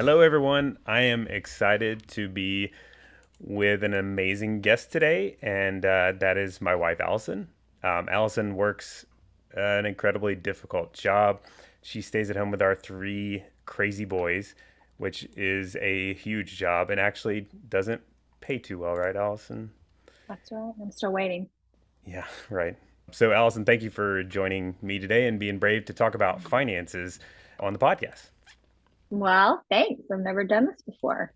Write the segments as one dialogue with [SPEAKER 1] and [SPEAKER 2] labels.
[SPEAKER 1] Hello, everyone. I am excited to be with an amazing guest today, and that is my wife, Allison. Allison works an incredibly difficult job. She stays at home with our three crazy boys, which is a huge job and actually doesn't pay too well, right, Allison?
[SPEAKER 2] That's right. I'm still waiting.
[SPEAKER 1] Yeah, right. So, Allison, thank you for joining me today and being brave to talk about finances on the podcast.
[SPEAKER 2] Well, thanks. I've never done this before.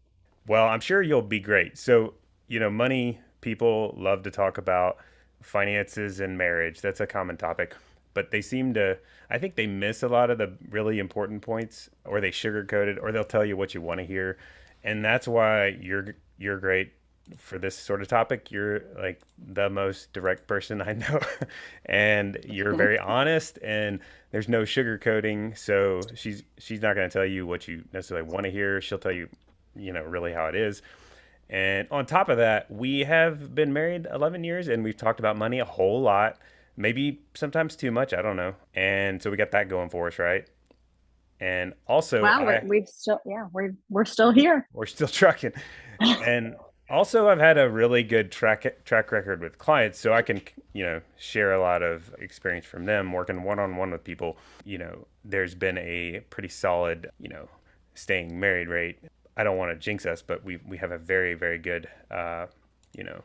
[SPEAKER 1] Well, I'm sure you'll be great. So, money people love to talk about finances and marriage. That's a common topic. But they seem to, I think they miss a lot of the really important points, or they sugarcoat it, or they'll tell you what you want to hear. And that's why you're great for this sort of topic. You're like the most direct person I know. And you're very honest and there's no sugarcoating. So she's not going to tell you what you necessarily want to hear. She'll tell you really how it is. And on top of that, we have been married 11 years and we've talked about money a whole lot, maybe sometimes too much, I don't know. And so we got that going for us, right? And also,
[SPEAKER 2] Wow, we've still, yeah, we're still here.
[SPEAKER 1] we're still trucking. And also, I've had a really good track record with clients, so I can, share a lot of experience from them working one on one with people. There's been a pretty solid, staying married rate. I don't want to jinx us, but we have a very very good, you know,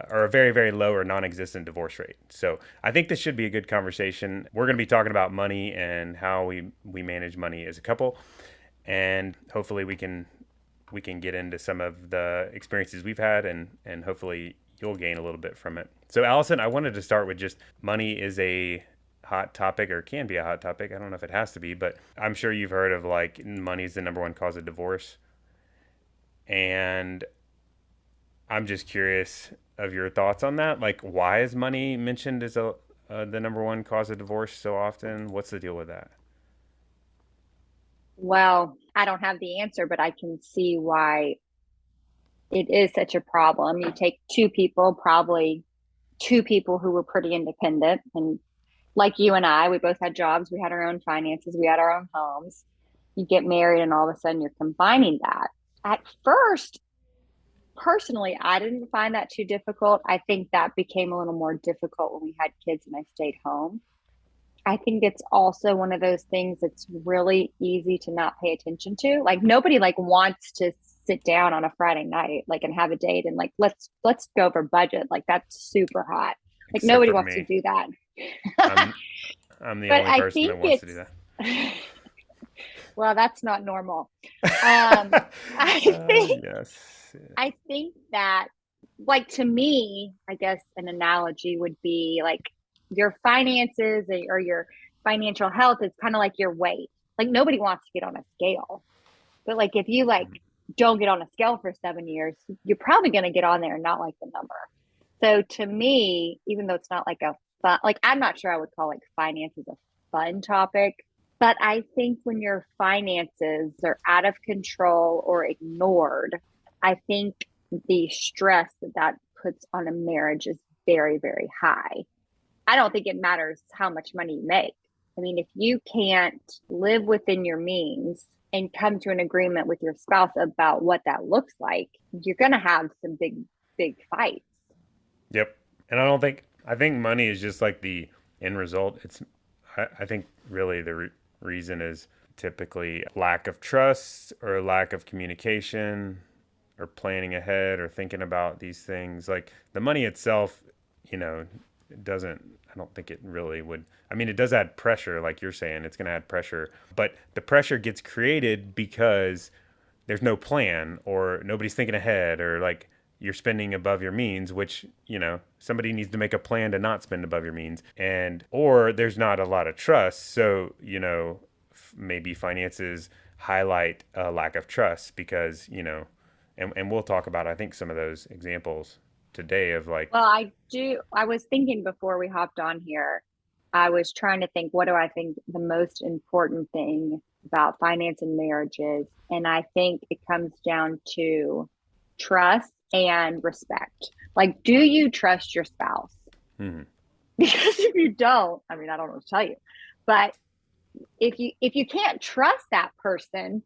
[SPEAKER 1] or a very very low or non-existent divorce rate. So I think this should be a good conversation. We're going to be talking about money and how we manage money as a couple, and hopefully we can get into some of the experiences we've had, and hopefully you'll gain a little bit from it. So Allison, I wanted to start with just money is a hot topic, or can be a hot topic. I don't know if it has to be, but I'm sure you've heard of like money is the number one cause of divorce. And I'm just curious of your thoughts on that. Like, why is money mentioned as the number one cause of divorce so often? What's the deal with that?
[SPEAKER 2] Well, I don't have the answer, but I can see why it is such a problem. You take two people, probably two people who were pretty independent, and like you and I, we both had jobs, we had our own finances, we had our own homes. You get married, and all of a sudden you're combining that. At first, personally, I didn't find that too difficult. I think that became a little more difficult when we had kids and I stayed home. I think it's also one of those things that's really easy to not pay attention to. Like nobody like wants to sit down on a Friday night like and have a date and like let's go over budget. Like that's super hot. Like
[SPEAKER 1] Except
[SPEAKER 2] nobody
[SPEAKER 1] for
[SPEAKER 2] wants to
[SPEAKER 1] me.
[SPEAKER 2] do that.
[SPEAKER 1] I'm I'm the
[SPEAKER 2] But
[SPEAKER 1] only
[SPEAKER 2] I
[SPEAKER 1] person that
[SPEAKER 2] think
[SPEAKER 1] wants to do
[SPEAKER 2] it's
[SPEAKER 1] that.
[SPEAKER 2] well, that's not normal. Um I think
[SPEAKER 1] Yes.
[SPEAKER 2] I think that, like, to me, I guess an analogy would be like your finances or your financial health is kind of like your weight. Like nobody wants to get on a scale, but like if you like don't get on a scale for 7 years, you're probably going to get on there and not like the number. So to me, even though it's not like a fun, like I'm not sure I would call like finances a fun topic, but I think when your finances are out of control or ignored, I think the stress that that puts on a marriage is very, very high. I don't think it matters how much money you make. I mean, if you can't live within your means and come to an agreement with your spouse about what that looks like, you're going to have some big, big fights.
[SPEAKER 1] Yep. And I think money is just like the end result. I think really the reason is typically lack of trust or lack of communication or planning ahead or thinking about these things. Like the money itself, it doesn't, I don't think it really would. I mean, it does add pressure, like you're saying, it's going to add pressure, but the pressure gets created because there's no plan or nobody's thinking ahead, or like you're spending above your means, which, somebody needs to make a plan to not spend above your means. And, or there's not a lot of trust. So, maybe finances highlight a lack of trust because, and we'll talk about, I think, some of those examples today of like,
[SPEAKER 2] Well, I was thinking before we hopped on here, I was trying to think, what do I think the most important thing about finance and marriage is? And I think it comes down to trust and respect. Like, do you trust your spouse?
[SPEAKER 1] hmm,
[SPEAKER 2] Because if you don't, I mean, I don't know what to tell you, but if you can't trust that person,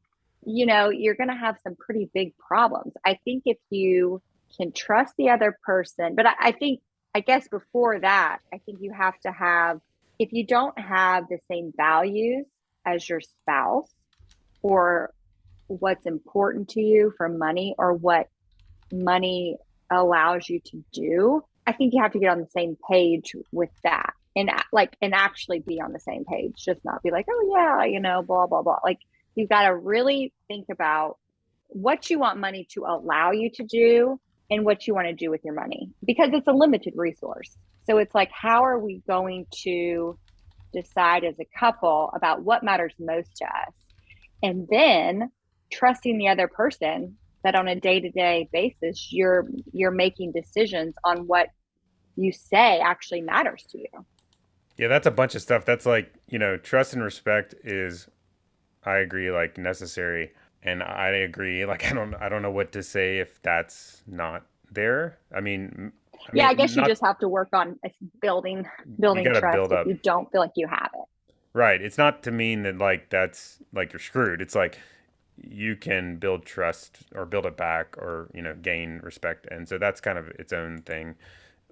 [SPEAKER 2] you're going to have some pretty big problems. I think if you can trust the other person, but I think, I guess before that, I think you have to have, if you don't have the same values as your spouse or what's important to you for money or what money allows you to do, I think you have to get on the same page with that and like and actually be on the same page, just not be like, oh yeah, blah blah blah. Like you've got to really think about what you want money to allow you to do and what you want to do with your money because it's a limited resource. So it's like, how are we going to decide as a couple about what matters most to us? And then trusting the other person that on a day-to-day basis you're making decisions on what you say actually matters to you.
[SPEAKER 1] Yeah, that's a bunch of stuff. That's like, trust and respect is, I agree, like necessary. And I agree, like I don't know what to say if that's not there.
[SPEAKER 2] Yeah, I guess you
[SPEAKER 1] not
[SPEAKER 2] just have to work on building
[SPEAKER 1] you
[SPEAKER 2] building
[SPEAKER 1] got to
[SPEAKER 2] trust
[SPEAKER 1] build
[SPEAKER 2] if
[SPEAKER 1] up.
[SPEAKER 2] you don't feel like you have it.
[SPEAKER 1] Right. It's not to mean that like that's like you're screwed. It's like you can build trust or build it back or, gain respect. And so that's kind of its own thing.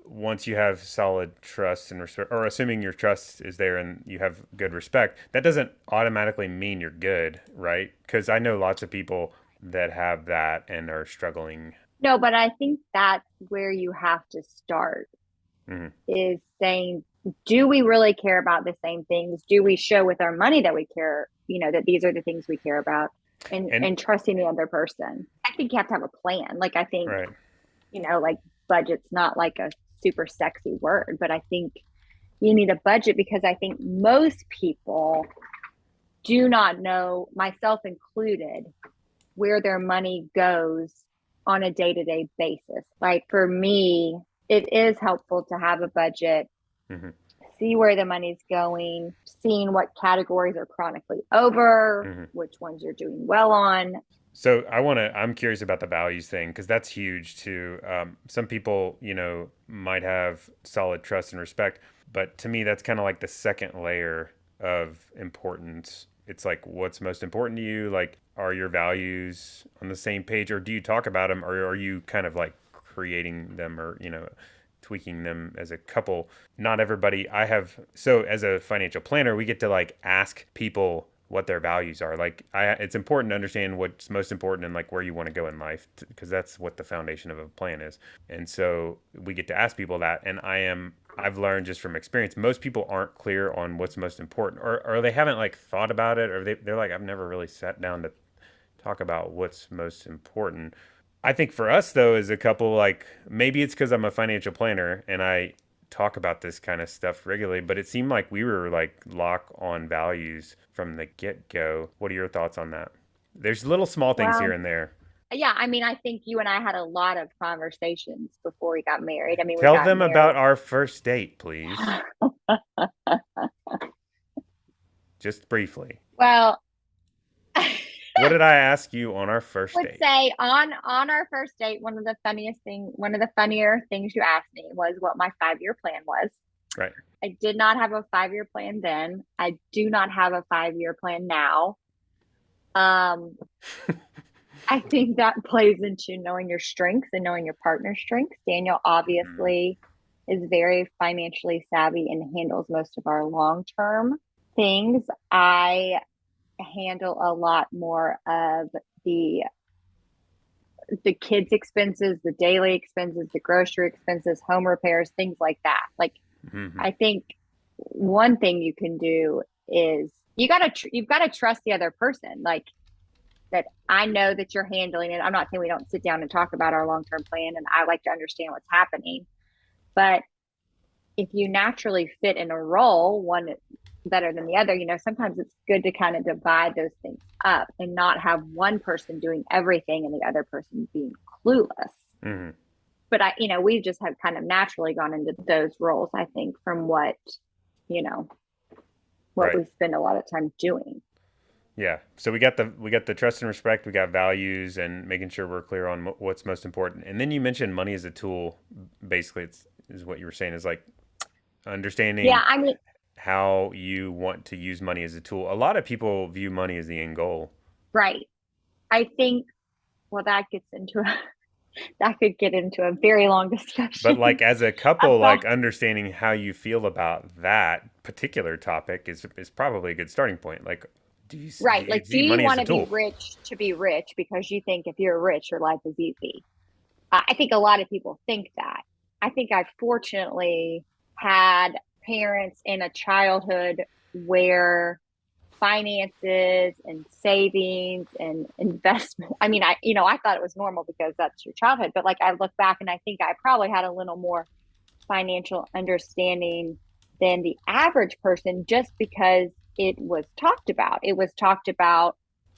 [SPEAKER 1] Once you have solid trust and respect, or assuming your trust is there and you have good respect, that doesn't automatically mean you're good, right? Because I know lots of people that have that and are struggling.
[SPEAKER 2] No, but I think that's where you have to start
[SPEAKER 1] Hmm.
[SPEAKER 2] is saying, do we really care about the same things? Do we show with our money that we care, that these are the things we care about? And
[SPEAKER 1] And
[SPEAKER 2] trusting the other person. I think you have to have a plan. Like I think,
[SPEAKER 1] right.
[SPEAKER 2] like budget's not like a super sexy word, but I think you need a budget because I think most people do not know, myself included, where their money goes on a day-to-day basis. Like for me, it is helpful to have a budget,
[SPEAKER 1] Hmm.
[SPEAKER 2] see where the money's going, seeing what categories are chronically over,
[SPEAKER 1] Hmm.
[SPEAKER 2] which ones you're doing well on.
[SPEAKER 1] So I'm curious about the values thing because that's huge too. Some people, might have solid trust and respect, but to me, that's kind of like the second layer of importance. It's like, what's most important to you? Like, are your values on the same page, or do you talk about them, or are you kind of like creating them, or tweaking them as a couple? Not everybody. So as a financial planner, we get to like ask people what their values are. Like, it's important to understand what's most important and like where you want to go in life, because that's what the foundation of a plan is. And so we get to ask people that. And I've learned just from experience, most people aren't clear on what's most important, or they haven't like thought about it, or they're like, I've never really sat down to talk about what's most important. I think for us though, as a couple, like maybe it's because I'm a financial planner and I talk about this kind of stuff regularly, but it seemed like we were like lock on values from the get go. What are your thoughts on that? There's little small things here
[SPEAKER 2] Well,
[SPEAKER 1] and there.
[SPEAKER 2] yeah, I mean, I think you and I had a lot of conversations before we got married. I mean, we
[SPEAKER 1] Tell
[SPEAKER 2] got
[SPEAKER 1] them about
[SPEAKER 2] married.
[SPEAKER 1] our first date, please. Just briefly.
[SPEAKER 2] Well,
[SPEAKER 1] What did I ask you on our first
[SPEAKER 2] would
[SPEAKER 1] date?
[SPEAKER 2] say on our first date, one of the funnier things you asked me was what my 5 year plan was.
[SPEAKER 1] Right.
[SPEAKER 2] I did not have a 5 year plan then. I do not have a 5 year plan now. Um, I think that plays into knowing your strengths and knowing your partner's strengths. Daniel
[SPEAKER 1] Mm,
[SPEAKER 2] obviously is very financially savvy and handles most of our long term things. I handle a lot more of the the kids' expenses, the daily expenses, the grocery expenses, home repairs, things like that. Like
[SPEAKER 1] mhm.
[SPEAKER 2] I think one thing you can do is you've got to trust the other person. Like that I know that you're handling it. I'm not saying we don't sit down and talk about our long-term plan and I like to understand what's happening, but if you naturally fit in a role, one better than the other, sometimes it's good to kind of divide those things up and not have one person doing everything and the other person being clueless.
[SPEAKER 1] Mhm.
[SPEAKER 2] But we just have kind of naturally gone into those roles, I think, from you know, what
[SPEAKER 1] Right.
[SPEAKER 2] we spend a lot of time doing.
[SPEAKER 1] Yeah. So we got the trust and respect, we got values and making sure we're clear on what's most important. And then you mentioned money as a tool. Basically, it's is what you were saying is like
[SPEAKER 2] Yeah,
[SPEAKER 1] understanding
[SPEAKER 2] I mean,
[SPEAKER 1] how you want to use money as a tool. A lot of people view money as the end goal.
[SPEAKER 2] right. I think, well, that could get into a very long
[SPEAKER 1] But
[SPEAKER 2] discussion
[SPEAKER 1] like as a couple,
[SPEAKER 2] about,
[SPEAKER 1] like understanding how you feel about that particular topic is probably a good starting point. Like, do
[SPEAKER 2] right.
[SPEAKER 1] you
[SPEAKER 2] Like, do
[SPEAKER 1] see
[SPEAKER 2] you
[SPEAKER 1] money as
[SPEAKER 2] want
[SPEAKER 1] a
[SPEAKER 2] to be
[SPEAKER 1] tool?
[SPEAKER 2] rich to be rich because you think if you're rich, your life is easy? I think a lot of people think that. I think I fortunately had parents in a childhood where finances and savings and investment. I mean, I thought it was normal because that's your childhood, but like I look back and I think I probably had a little more financial understanding than the average person just because it was talked about. It was talked about.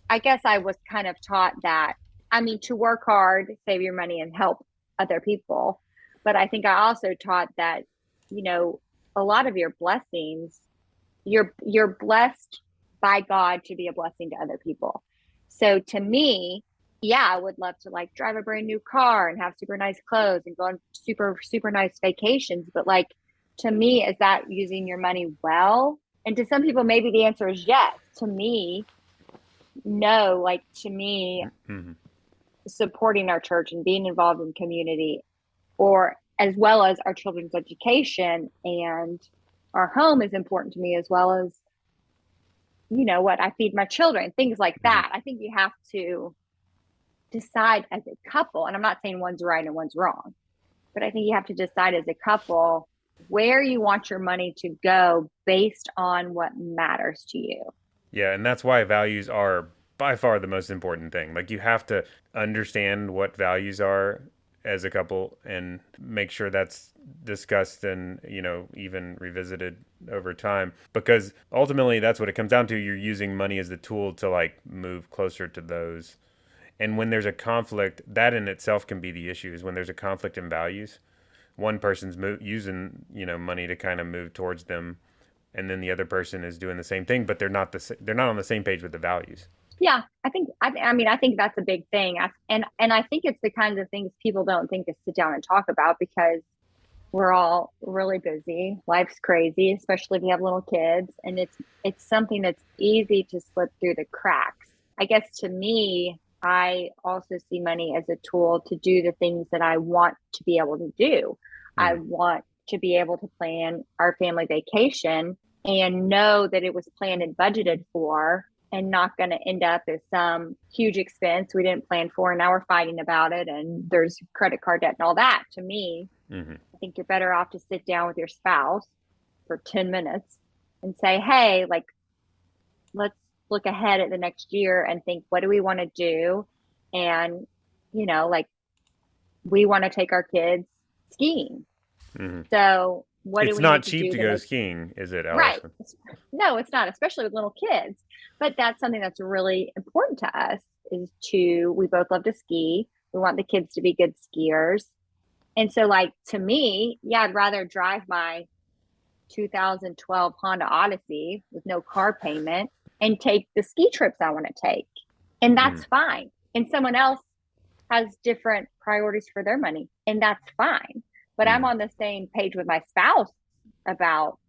[SPEAKER 2] I guess I was kind of taught that, I mean, to work hard, save your money, and help other people. But I think I also taught that, you know, a lot of your blessings, you're blessed by God to be a blessing to other people. So to me, yeah, I would love to like drive a brand new car and have super nice clothes and go on super nice vacations. But like to me, is that using your money well? And to some people, maybe the answer is yes. To me, no. Like to me,
[SPEAKER 1] Mm-hmm.
[SPEAKER 2] supporting our church and being involved in community, or as well as our children's education and our home is important to me, as well as, what I feed my children, things like
[SPEAKER 1] Mm-hmm.
[SPEAKER 2] that. I think you have to decide as a couple, and I'm not saying one's right and one's wrong, but I think you have to decide as a couple where you want your money to go based on what matters to you.
[SPEAKER 1] Yeah, and that's why values are by far the most important thing. Like you have to understand what values are as a couple and make sure that's discussed and, even revisited over time because ultimately that's what it comes down to. You're using money as the tool to like move closer to those. And when there's a conflict, that in itself can be the issue is when there's a conflict in values. One person's using, money to kind of move towards them and then the other person is doing the same thing, but they're not on the same page with the values.
[SPEAKER 2] Yeah, I think that's a big thing. And I think it's the kinds of things people don't think to sit down and talk about because we're all really busy. Life's crazy, especially if you have little kids, and it's something that's easy to slip through the cracks. I guess to me, I also see money as a tool to do the things that I want to be able to do. I
[SPEAKER 1] Mm-hmm.
[SPEAKER 2] want to be able to plan our family vacation and know that it was planned and budgeted for and not going to end up as some huge expense we didn't plan for and now we're fighting about it and there's credit card debt and all that. To me,
[SPEAKER 1] Mm-hmm.
[SPEAKER 2] I think you're better off to sit down with your spouse for 10 minutes and say, hey, like, let's look ahead at the next year and think, what do we want to do? And, like, we want to take our kids skiing.
[SPEAKER 1] Mm-hmm.
[SPEAKER 2] So, what do
[SPEAKER 1] It's
[SPEAKER 2] we
[SPEAKER 1] not
[SPEAKER 2] need to
[SPEAKER 1] cheap
[SPEAKER 2] do
[SPEAKER 1] to
[SPEAKER 2] to
[SPEAKER 1] go
[SPEAKER 2] make
[SPEAKER 1] skiing, is it,
[SPEAKER 2] right?
[SPEAKER 1] Allison?
[SPEAKER 2] No, it's not, especially with little kids. But that's something that's really important to us is we both love to ski. We want the kids to be good skiers. And so, like, to me, yeah, I'd rather drive my 2012 Honda Odyssey with no car payment and take the ski trips I want to take. And
[SPEAKER 1] Mm-hmm.
[SPEAKER 2] that's fine. And someone else has different priorities for their money, and that's fine. But I'm
[SPEAKER 1] Mm-hmm.
[SPEAKER 2] on the same page with my spouse about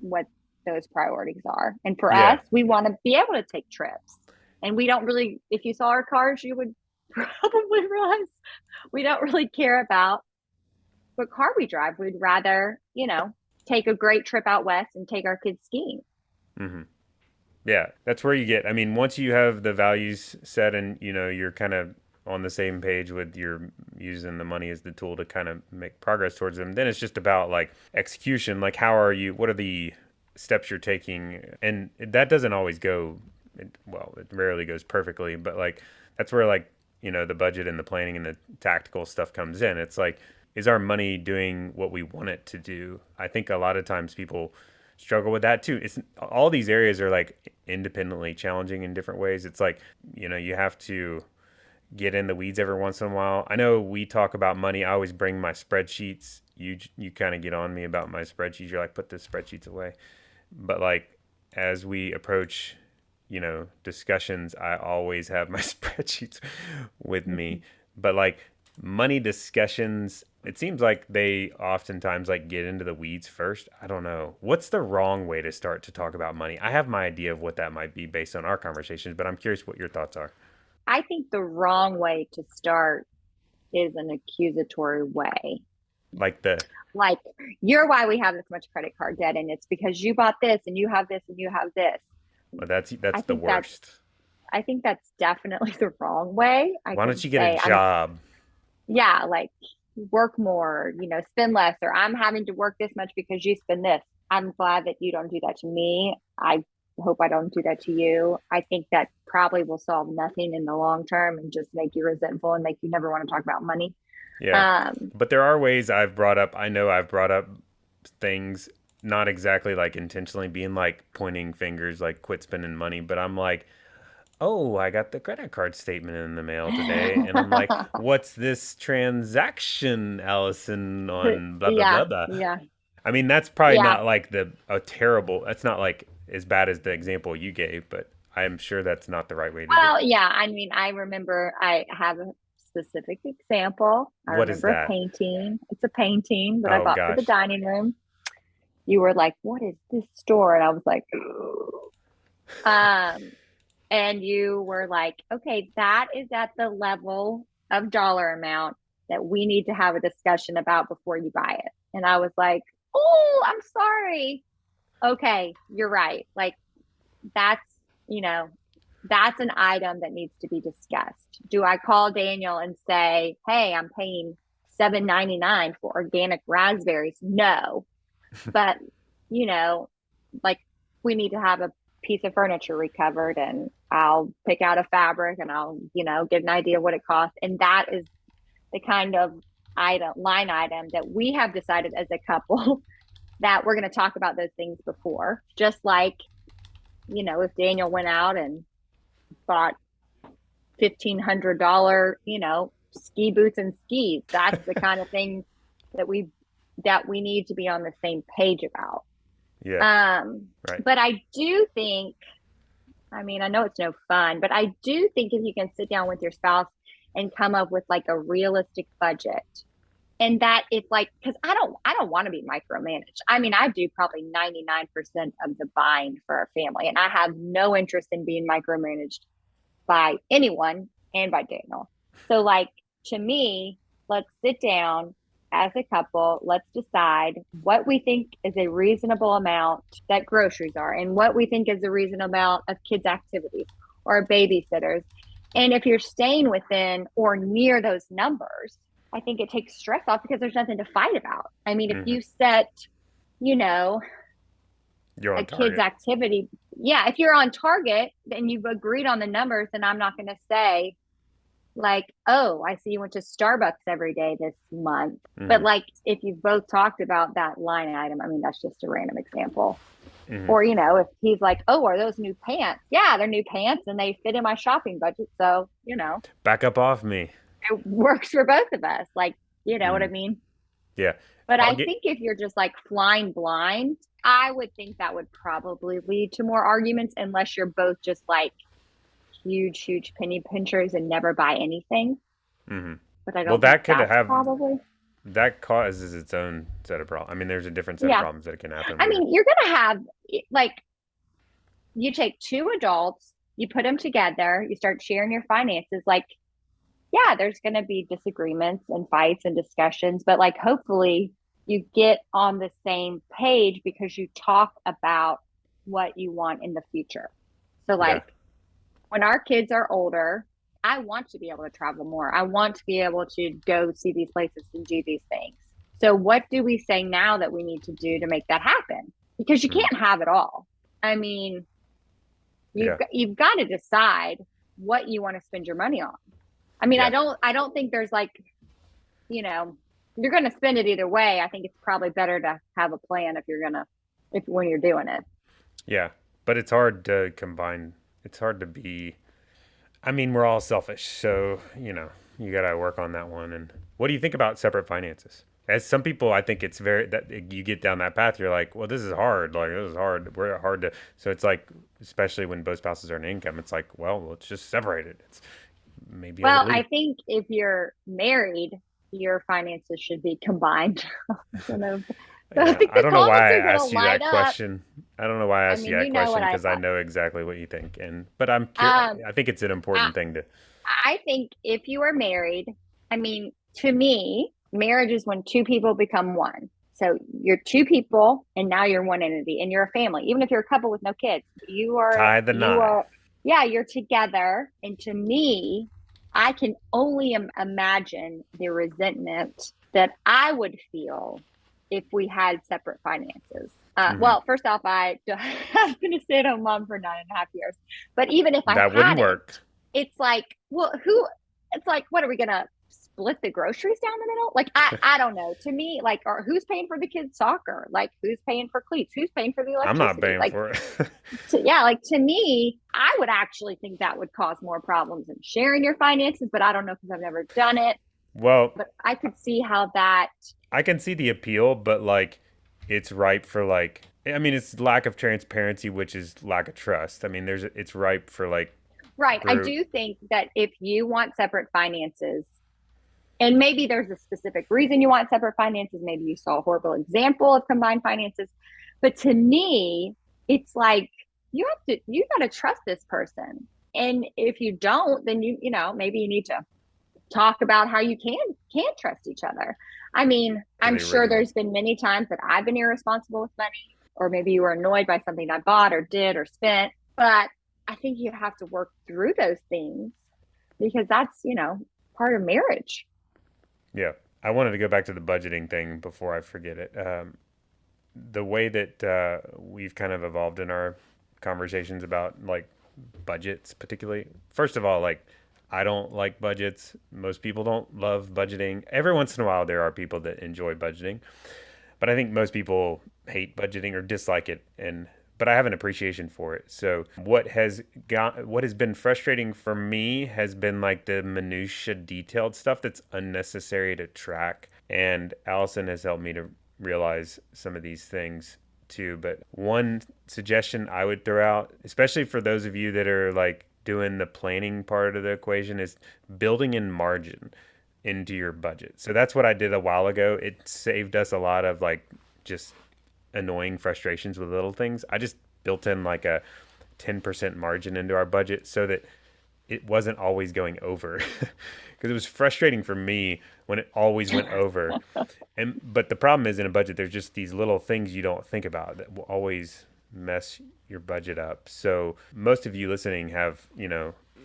[SPEAKER 2] what those priorities are. And for
[SPEAKER 1] Yeah.
[SPEAKER 2] us, we want to be able to take trips. And we don't really, if you saw our cars, you would probably realize we don't really care about what car we drive. We'd rather, take a great trip out west and take our kids skiing.
[SPEAKER 1] Mm-hmm. Yeah, that's where you get. I mean, once you have the values set and you're kind of on the same page with your using the money as the tool to kind of make progress towards them, then it's just about like execution. Like, how are you? What are the steps you're taking? And that doesn't always go. Well, it rarely goes perfectly, but like that's where like the budget and the planning and the tactical stuff comes in. It's like, is our money doing what we want it to do? I think a lot of times people struggle with that too. It's all these areas are like independently challenging in different ways. It's like, you have to get in the weeds every once in a while. I know we talk about money. I always bring my spreadsheets. You kind of get on me about my spreadsheets. You're like, put the spreadsheets away. But like as we approach, discussions, I always have my spreadsheets with me. But like money discussions, it seems like they oftentimes like get into the weeds first. I don't know. What's the wrong way to start to talk about money? I have my idea of what that might be based on our conversations, but I'm curious what your thoughts are.
[SPEAKER 2] I think the wrong way to start is an accusatory way.
[SPEAKER 1] Like the
[SPEAKER 2] Like, you're why we have this much credit card debt, and it's because you bought this and you have this and you have this.
[SPEAKER 1] well,
[SPEAKER 2] I
[SPEAKER 1] that's the
[SPEAKER 2] think that's
[SPEAKER 1] worst.
[SPEAKER 2] I think that's definitely the wrong way. I
[SPEAKER 1] Why don't
[SPEAKER 2] can
[SPEAKER 1] you get a
[SPEAKER 2] say I'm
[SPEAKER 1] job?
[SPEAKER 2] yeah, like work more, spend less, or I'm having to work this much because you spend this. I'm glad that you don't do that to me. I hope I don't do that to you. I think that probably will solve nothing in the long term and just make you resentful and make you never want to talk about money.
[SPEAKER 1] Yeah.
[SPEAKER 2] Um,
[SPEAKER 1] But there are ways I've brought up, I know I've brought up things, not exactly like intentionally being like pointing fingers, like quit spending money, but I'm like, oh, I got the credit card statement in the mail today. And I'm like, what's this transaction, Allison, on blah, blah,
[SPEAKER 2] yeah,
[SPEAKER 1] blah, blah.
[SPEAKER 2] yeah,
[SPEAKER 1] I mean, that's probably
[SPEAKER 2] yeah.
[SPEAKER 1] not like a terrible, that's not like as bad as the example you gave, but I'm sure that's not the right way to do it.
[SPEAKER 2] Well, yeah. I mean, I remember I have a specific example. I
[SPEAKER 1] What is
[SPEAKER 2] remember a
[SPEAKER 1] that?
[SPEAKER 2] painting. It's a painting that I
[SPEAKER 1] Oh
[SPEAKER 2] bought for the
[SPEAKER 1] gosh.
[SPEAKER 2] dining room. You were like, "What is this store?" And I was like, um, and you were like, "Okay, that is at the level of dollar amount that we need to have a discussion about before you buy it." And I was like, "Oh, I'm sorry. Okay, you're right. Like that's, you know, that's an item that needs to be discussed. Do I call Daniel and say, "Hey, I'm paying $7.99 for organic raspberries"? No. But, you know, like we need to have a piece of furniture recovered and I'll pick out a fabric and I'll, get an idea of what it costs. And that is the kind of line item that we have decided as a couple that we're going to talk about those things before. Just like, if Daniel went out and bought $1,500, ski boots and skis, that's the kind of thing that we need to be on the same page about.
[SPEAKER 1] Yeah,
[SPEAKER 2] Um,
[SPEAKER 1] right.
[SPEAKER 2] but I do think, I mean, I know it's no fun, but I do think if you can sit down with your spouse and come up with like a realistic budget, and that it's like, because I don't want to be micromanaged. I mean, I do probably 99% of the buying for our family, and I have no interest in being micromanaged by anyone and by Daniel. So, like, to me, let's sit down as a couple. Let's decide what we think is a reasonable amount that groceries are and what we think is a reasonable amount of kids' activities or babysitters. And if you're staying within or near those numbers, I think it takes stress off because there's nothing to fight about. I mean, if
[SPEAKER 1] Hmm.
[SPEAKER 2] you set, you know,
[SPEAKER 1] You're
[SPEAKER 2] a
[SPEAKER 1] on
[SPEAKER 2] kid's
[SPEAKER 1] target.
[SPEAKER 2] activity. Yeah, if you're on target and you've agreed on the numbers, then I'm not going to say like, "Oh, I see you went to Starbucks every day this month." But
[SPEAKER 1] Hmm.
[SPEAKER 2] like, if you've both talked about that line item, I mean, that's just a random example.
[SPEAKER 1] Hmm.
[SPEAKER 2] Or, if he's like, "Oh, are those new pants?" Yeah, they're new pants and they fit in my shopping budget. So,
[SPEAKER 1] Back up off me.
[SPEAKER 2] it works for both of us. Like, you know what I
[SPEAKER 1] Mm.
[SPEAKER 2] mean?
[SPEAKER 1] Yeah.
[SPEAKER 2] But
[SPEAKER 1] I'll
[SPEAKER 2] I
[SPEAKER 1] get
[SPEAKER 2] think if you're just like flying blind, I would think that would probably lead to more arguments unless you're both just like huge, huge penny pinchers and never buy anything.
[SPEAKER 1] hmm
[SPEAKER 2] But I
[SPEAKER 1] Well,
[SPEAKER 2] don't think that's probably,
[SPEAKER 1] that causes its own set of problems. I mean, there's a different set of
[SPEAKER 2] yeah.
[SPEAKER 1] problems that can happen
[SPEAKER 2] I
[SPEAKER 1] when you're.
[SPEAKER 2] mean, you're going to have like, you take two adults, you put them together, you start sharing your finances. Like, yeah, there's going to be disagreements and fights and discussions, but like, hopefully you get on the same page because you talk about what you want in the future. So,
[SPEAKER 1] Yeah.
[SPEAKER 2] like, when our kids are older, I want to be able to travel more. I want to be able to go see these places and do these things. So, what do we say now that we need to do to make that happen? Because you
[SPEAKER 1] Mm.
[SPEAKER 2] can't have it all. I mean,
[SPEAKER 1] Yeah.
[SPEAKER 2] you've got to decide what you want to spend your money on. I mean, I
[SPEAKER 1] Yeah.
[SPEAKER 2] don't I don't think there's like, you know, you're going to spend it either way. I think it's probably better to have a plan if when you're doing it.
[SPEAKER 1] Yeah. But it's hard to combine. It's hard to be. I mean, we're all selfish, so you got to work on that one. And what do you think about separate finances? As some people, I think it's very that you get down that path, you're like, well, this is hard. Like this is hard. We're hard to. So it's like, especially when both spouses earn income, it's like, well, let's just separate it. It's maybe a
[SPEAKER 2] Well,
[SPEAKER 1] little.
[SPEAKER 2] I think if you're married, your finances should be combined. You know, so I
[SPEAKER 1] Yeah,
[SPEAKER 2] think
[SPEAKER 1] I
[SPEAKER 2] the
[SPEAKER 1] don't know
[SPEAKER 2] comments
[SPEAKER 1] why I
[SPEAKER 2] are going to
[SPEAKER 1] asked you
[SPEAKER 2] light
[SPEAKER 1] that
[SPEAKER 2] up.
[SPEAKER 1] question. I don't know why I
[SPEAKER 2] I
[SPEAKER 1] asked you
[SPEAKER 2] mean,
[SPEAKER 1] that
[SPEAKER 2] you know what
[SPEAKER 1] question
[SPEAKER 2] I
[SPEAKER 1] because I
[SPEAKER 2] thought.
[SPEAKER 1] know exactly what you think. And but I'm curious.
[SPEAKER 2] Um,
[SPEAKER 1] I think it's an
[SPEAKER 2] I,
[SPEAKER 1] important thing to.
[SPEAKER 2] I think if you are married, I mean, to me, marriage is when two people become one. So you're two people and now you're one entity and you're a family. Even if you're a couple with no kids,
[SPEAKER 1] Tie the
[SPEAKER 2] you
[SPEAKER 1] knot.
[SPEAKER 2] are, yeah, you're together. And to me, I can only imagine the resentment that I would feel if we had separate finances.
[SPEAKER 1] Hmm.
[SPEAKER 2] Well, first off, I have been a stay-at-home mom for 9.5 years. But even if I
[SPEAKER 1] That wouldn't
[SPEAKER 2] hadn't,
[SPEAKER 1] work.
[SPEAKER 2] it's like, well, it's like, what are we gonna split the groceries down the middle? Like, I don't know. To me, like, or who's paying for the kids' soccer? Like, who's paying for cleats? Who's paying for the
[SPEAKER 1] I'm not
[SPEAKER 2] electricity?
[SPEAKER 1] paying
[SPEAKER 2] Like,
[SPEAKER 1] for it.
[SPEAKER 2] yeah, like to me, I would actually think that would cause more problems than sharing your finances, but I don't know because I've never done it.
[SPEAKER 1] Well,
[SPEAKER 2] But I could see how that,
[SPEAKER 1] I can see the appeal, but like it's ripe for like I mean it's lack of transparency, which is lack of trust. I mean it's ripe for like
[SPEAKER 2] right. I
[SPEAKER 1] brute.
[SPEAKER 2] do think that if you want separate finances, and maybe there's a specific reason you want separate finances. Maybe you saw a horrible example of combined finances. But to me, it's like you got to trust this person. And if you don't, then maybe you need to talk about how you can trust each other. I mean,
[SPEAKER 1] To
[SPEAKER 2] I'm
[SPEAKER 1] the
[SPEAKER 2] sure
[SPEAKER 1] original.
[SPEAKER 2] there's been many times that I've been irresponsible with money, or maybe you were annoyed by something I bought or did or spent. But I think you have to work through those things because that's, part of marriage.
[SPEAKER 1] Yeah. I wanted to go back to the budgeting thing before I forget it. The way that we've kind of evolved in our conversations about like budgets, particularly. First of all, like I don't like budgets. Most people don't love budgeting. Every once in a while, there are people that enjoy budgeting, but I think most people hate budgeting or dislike it. And but I have an appreciation for it. So what has been frustrating for me has been like the minutia detailed stuff that's unnecessary to track. And Allison has helped me to realize some of these things too. But one suggestion I would throw out, especially for those of you that are like doing the planning part of the equation, is building in margin into your budget. So that's what I did a while ago. It saved us a lot of like just annoying frustrations with little things. I just built in like a 10% margin into our budget so that it wasn't always going over because it was frustrating for me when it always went over. And but the problem is in a budget there's just these little things you don't think about that will always mess your budget up. So most of you listening have,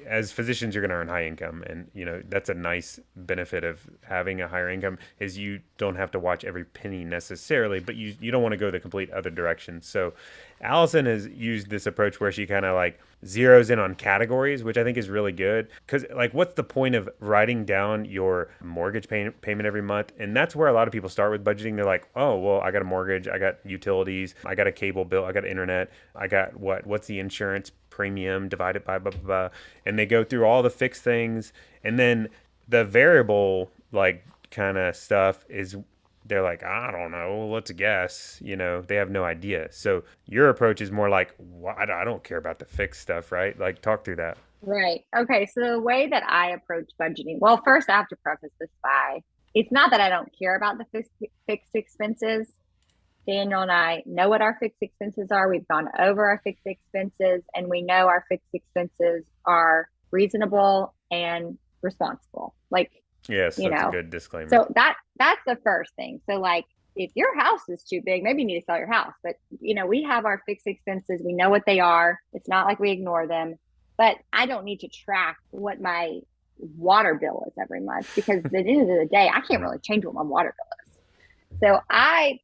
[SPEAKER 1] as physicians you're going to earn high income, and that's a nice benefit of having a higher income is you don't have to watch every penny necessarily, but you don't want to go the complete other direction. So Allison has used this approach where she kind of like zeroes in on categories, which I think is really good. Because, like, what's the point of writing down your mortgage payment every month? And that's where a lot of people start with budgeting. They're like, oh, well, I got a mortgage, I got utilities, I got a cable bill, I got internet, I got what's the insurance premium divided by blah, blah, blah. And they go through all the fixed things. And then the variable, like, kind of stuff is they're like, I don't know, let's guess. They have no idea. So your approach is more like, what? I don't care about the fixed stuff, right? Like, talk through that.
[SPEAKER 2] Right. Okay. So the way that I approach budgeting, well, first I have to preface this by it's not that I don't care about the fixed expenses. Daniel and I know what our fixed expenses are. We've gone over our fixed expenses and we know our fixed expenses are reasonable and responsible. Like,
[SPEAKER 1] Yes,
[SPEAKER 2] you
[SPEAKER 1] that's a
[SPEAKER 2] know,
[SPEAKER 1] good disclaimer.
[SPEAKER 2] so that's the first thing. So like if your house is too big, maybe you need to sell your house. But we have our fixed expenses. We know what they are. It's not like we ignore them. But I don't need to track what my water bill is every month because at the end of the day, I can't really change what my water bill is. So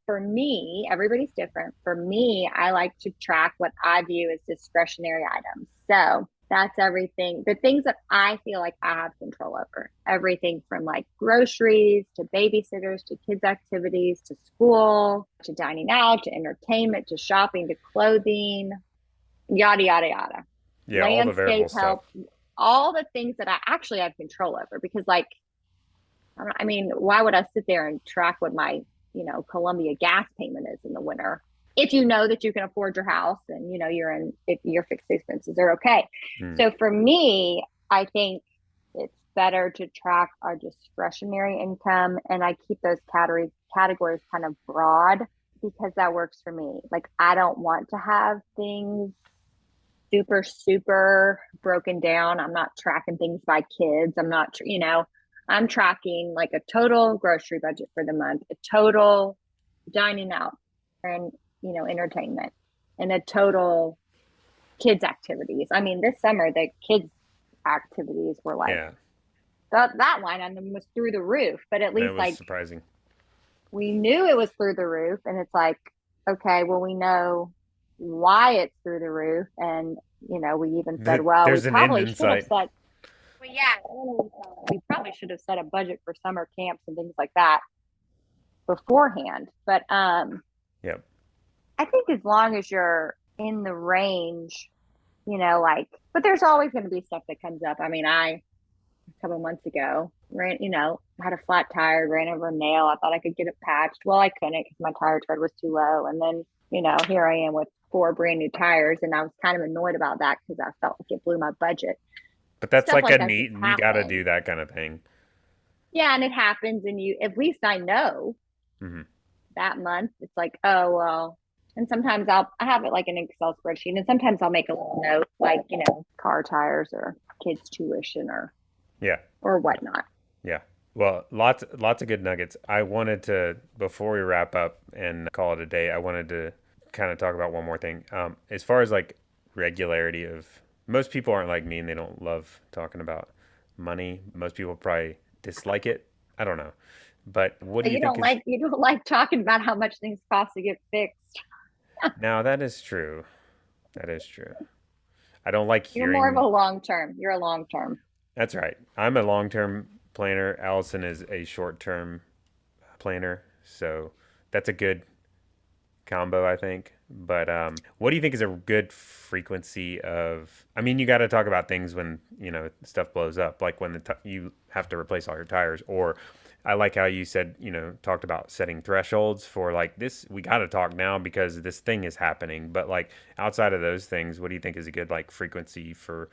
[SPEAKER 2] for me, everybody's different. For me, I like to track what I view as discretionary items. So that's everything, the things that I feel like I have control over. Everything from like groceries to babysitters to kids' activities to school to dining out to entertainment to shopping to clothing, yada, yada, yada.
[SPEAKER 1] Yeah, all the variable
[SPEAKER 2] Landscape
[SPEAKER 1] stuff.
[SPEAKER 2] help, all the things that I actually have control over because like I mean, why would I sit there and track what my, Columbia gas payment is in the winter? If you know that you can afford your house and if your fixed expenses are okay.
[SPEAKER 1] Hmm.
[SPEAKER 2] So for me, I think it's better to track our discretionary income and I keep those categories kind of broad because that works for me. Like I don't want to have things super, super broken down. I'm not tracking things by kids. I'm not, I'm tracking like a total grocery budget for the month, a total dining out and, entertainment, and a total kids activities. I mean, this summer, the kids activities were like,
[SPEAKER 1] Yeah,
[SPEAKER 2] that line item was through the roof, but at
[SPEAKER 1] that
[SPEAKER 2] least
[SPEAKER 1] was
[SPEAKER 2] like
[SPEAKER 1] surprising.
[SPEAKER 2] we knew it was through the roof. And it's like, okay, well, we know why it's through the roof. And, we even said, well, we
[SPEAKER 1] There's an end
[SPEAKER 2] probably
[SPEAKER 1] in
[SPEAKER 2] should have
[SPEAKER 1] sight.
[SPEAKER 2] set, well, yeah, we probably should have set a budget for summer camps and things like that beforehand. But
[SPEAKER 1] Yep.
[SPEAKER 2] I think as long as you're in the range, like, but there's always going to be stuff that comes up. I mean, a couple of months ago, ran, had a flat tire, ran over a nail. I thought I could get it patched. Well, I couldn't because my tire tread was too low. And then, here I am with 4 brand new tires. And I was kind of annoyed about that because I felt like it blew my budget.
[SPEAKER 1] But that's
[SPEAKER 2] Stuff
[SPEAKER 1] like a
[SPEAKER 2] like that just
[SPEAKER 1] neat, you got to do
[SPEAKER 2] happens.
[SPEAKER 1] that kind of thing.
[SPEAKER 2] Yeah. And it happens. And at least I know
[SPEAKER 1] Hmm.
[SPEAKER 2] that month. It's like, oh, well. And sometimes I have it like an Excel spreadsheet. And sometimes I'll make a little note like, car tires or kids' tuition
[SPEAKER 1] Yeah.
[SPEAKER 2] or whatnot.
[SPEAKER 1] Yeah. Well, lots of good nuggets. I wanted to, before we wrap up and call it a day, I wanted to kind of talk about one more thing. As far as like regularity of, most people aren't like me and they don't love talking about money. Most people probably dislike it. I don't know. But what do you think is,
[SPEAKER 2] You don't like talking about how much things cost to get fixed.
[SPEAKER 1] now that is true. That is true. I don't like
[SPEAKER 2] You're more of a
[SPEAKER 1] hearing,
[SPEAKER 2] long term. You're a long term.
[SPEAKER 1] that's right. I'm a long-term planner. Allison is a short-term planner. So that's a good combo, I think. But what do you think is a good frequency of? I mean, you got to talk about things when stuff blows up, like when you have to replace all your tires. Or I like how you said talked about setting thresholds for like this. We got to talk now because this thing is happening. But like outside of those things, what do you think is a good like frequency for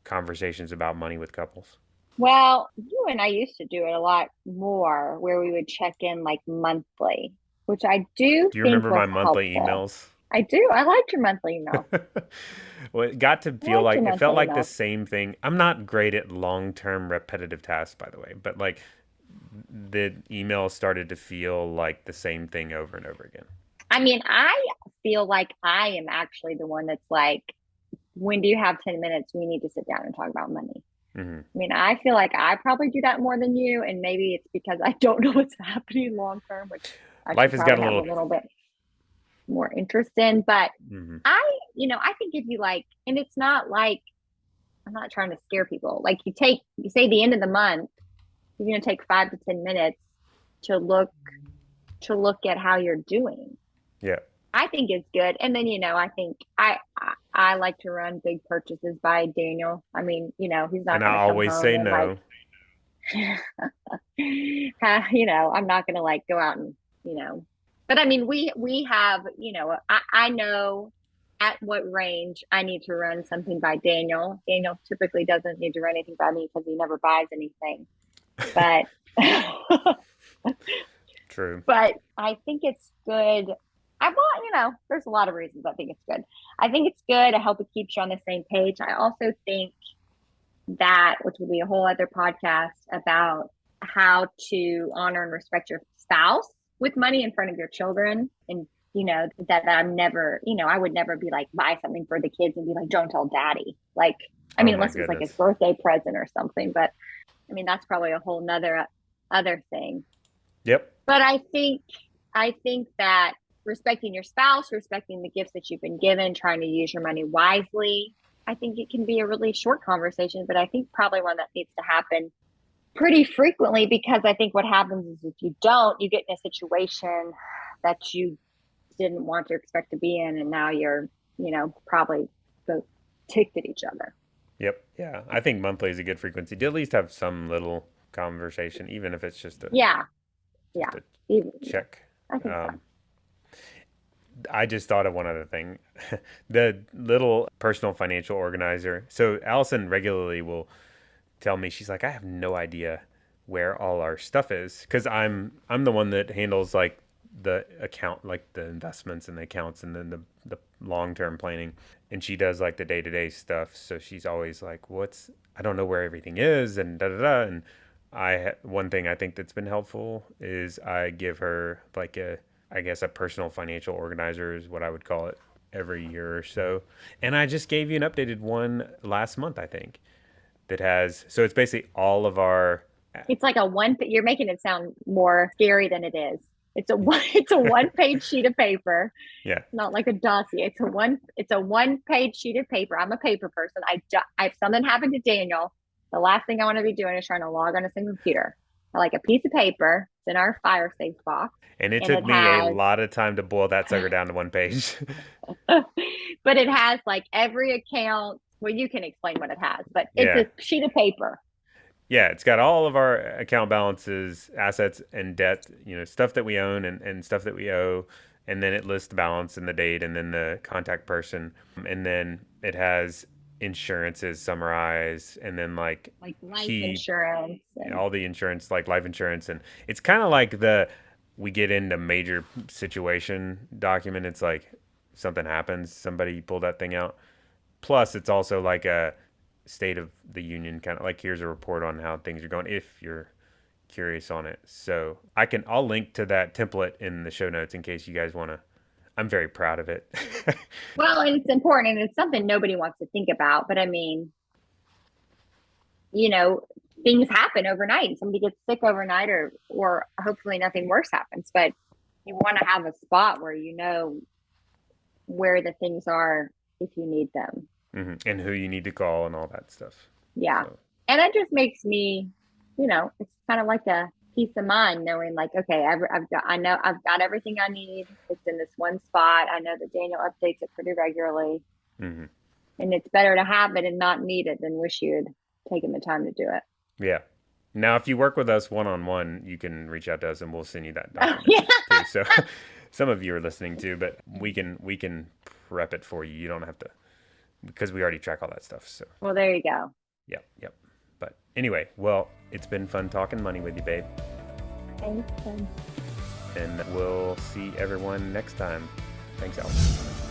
[SPEAKER 1] conversations about money with couples?
[SPEAKER 2] Well, you and I used to do it a lot more where we would check in like monthly, which I do
[SPEAKER 1] Do you
[SPEAKER 2] think
[SPEAKER 1] remember
[SPEAKER 2] was
[SPEAKER 1] my monthly
[SPEAKER 2] helpful.
[SPEAKER 1] emails?
[SPEAKER 2] I do. I liked your monthly email.
[SPEAKER 1] Well, it got to
[SPEAKER 2] I
[SPEAKER 1] feel
[SPEAKER 2] liked
[SPEAKER 1] like
[SPEAKER 2] your
[SPEAKER 1] it felt
[SPEAKER 2] monthly
[SPEAKER 1] like the
[SPEAKER 2] email.
[SPEAKER 1] same thing. I'm not great at long-term repetitive tasks, by the way, but like the email started to feel like the same thing over and over again.
[SPEAKER 2] I mean, I feel like I am actually the one that's like, when do you have 10 minutes? We need to sit down and talk about money.
[SPEAKER 1] Hmm.
[SPEAKER 2] I mean, I feel like I probably do that more than you, and maybe it's because I don't know what's happening long term, which I
[SPEAKER 1] Life
[SPEAKER 2] should
[SPEAKER 1] has
[SPEAKER 2] probably
[SPEAKER 1] gotten a
[SPEAKER 2] have a
[SPEAKER 1] little.
[SPEAKER 2] little bit more interest in. But
[SPEAKER 1] Hmm.
[SPEAKER 2] I think if you like, and it's not like I'm not trying to scare people. Like you say the end of the month, you're going to take 5 to 10 minutes to look at how you're doing.
[SPEAKER 1] Yeah,
[SPEAKER 2] I think it's good. And then, I think I like to run big purchases by Daniel. I mean, he's
[SPEAKER 1] and
[SPEAKER 2] not
[SPEAKER 1] I
[SPEAKER 2] going to come
[SPEAKER 1] always
[SPEAKER 2] home
[SPEAKER 1] say
[SPEAKER 2] and like,
[SPEAKER 1] no.
[SPEAKER 2] I'm not going to like go out and, you know, but I mean, we have, I know at what range I need to run something by Daniel. Daniel typically doesn't need to run anything by me because he never buys anything. But
[SPEAKER 1] True.
[SPEAKER 2] but I think it's good. There's a lot of reasons I think it's good. I think it's good. I hope it keeps you on the same page. I also think that, which will be a whole other podcast about how to honor and respect your spouse with money in front of your children. And, that I'm never, I would never be like, buy something for the kids and be like, don't tell daddy. Like, I
[SPEAKER 1] Oh
[SPEAKER 2] mean,
[SPEAKER 1] my
[SPEAKER 2] unless it was like his
[SPEAKER 1] goodness.
[SPEAKER 2] birthday present or something, but I mean, that's probably a whole nother other thing.
[SPEAKER 1] Yep.
[SPEAKER 2] But I think that respecting your spouse, respecting the gifts that you've been given, trying to use your money wisely, I think it can be a really short conversation, but I think probably one that needs to happen pretty frequently, because I think what happens is if you don't, you get in a situation that you didn't want to expect to be in, and now you're, probably both ticked at each other.
[SPEAKER 1] Yep. Yeah. I think monthly is a good frequency to at least have some little conversation, even if it's
[SPEAKER 2] Yeah,
[SPEAKER 1] just
[SPEAKER 2] yeah,
[SPEAKER 1] a
[SPEAKER 2] even, yeah,
[SPEAKER 1] check.
[SPEAKER 2] I think so.
[SPEAKER 1] Um, I just thought of one other thing. The little personal financial organizer. So Allison regularly will tell me, she's like, I have no idea where all our stuff is because I'm the one that handles like the account, like the investments and the accounts, and then the long-term planning, and she does like the day-to-day stuff. So she's always like, I don't know where everything is and da da da. And one thing I think that's been helpful is I give her like I guess a personal financial organizer is what I would call it, every year or so. And I just gave you an updated one last month, I think, that has, so it's basically all of our,
[SPEAKER 2] It's like you're making it sound more scary than it is. It's a one page sheet of paper,
[SPEAKER 1] yeah.
[SPEAKER 2] not like a dossier. It's a one page sheet of paper. I'm a paper person. If something happened to Daniel, the last thing I want to be doing is trying to log on a single computer. I like a piece of paper. It's in our fire safe box,
[SPEAKER 1] And it
[SPEAKER 2] and
[SPEAKER 1] took
[SPEAKER 2] it
[SPEAKER 1] me a
[SPEAKER 2] has,
[SPEAKER 1] lot of time to boil that sucker down to one page.
[SPEAKER 2] but it has like every account. Well, you can explain what it has, but it's
[SPEAKER 1] Yeah.
[SPEAKER 2] a sheet of paper.
[SPEAKER 1] Yeah, it's got all of our account balances, assets, and debt, stuff that we own and stuff that we owe. And then it lists the balance and the date and then the contact person. And then it has insurances summarized and then
[SPEAKER 2] Like life
[SPEAKER 1] key,
[SPEAKER 2] insurance
[SPEAKER 1] all the insurance, like life insurance. And it's kind of like we get into major situation document. It's like something happens, somebody pulled that thing out. Plus, it's also like a state of the union, kind of like here's a report on how things are going if you're curious on it. So I'll link to that template in the show notes in case you guys want to. I'm very proud of it.
[SPEAKER 2] Well, and it's important, and it's something nobody wants to think about. But I mean, you know, things happen overnight, and somebody gets sick overnight, or hopefully nothing worse happens. But you want to have a spot where you know where the things are if you need them.
[SPEAKER 1] And who you need to call and all that stuff.
[SPEAKER 2] Yeah,
[SPEAKER 1] So,
[SPEAKER 2] and that just makes me, it's kind of like a peace of mind knowing, like, okay, I know I've got everything I need. It's in this one spot. I know that Daniel updates it pretty regularly.
[SPEAKER 1] mm-hmm.
[SPEAKER 2] And it's better to have it and not need it than wish you had taken the time to do it.
[SPEAKER 1] Yeah. Now, if you work with us one on one, you can reach out to us and we'll send you that
[SPEAKER 2] Oh,
[SPEAKER 1] document
[SPEAKER 2] yeah.
[SPEAKER 1] too. So some of you are listening too, but we can prep it for you. You don't have to, because we already track all that stuff. So
[SPEAKER 2] Well, there you go.
[SPEAKER 1] yep. But anyway, well, it's been fun talking money with you, babe.
[SPEAKER 2] Thanks.
[SPEAKER 1] And we'll see everyone next time. Thanks, Alison.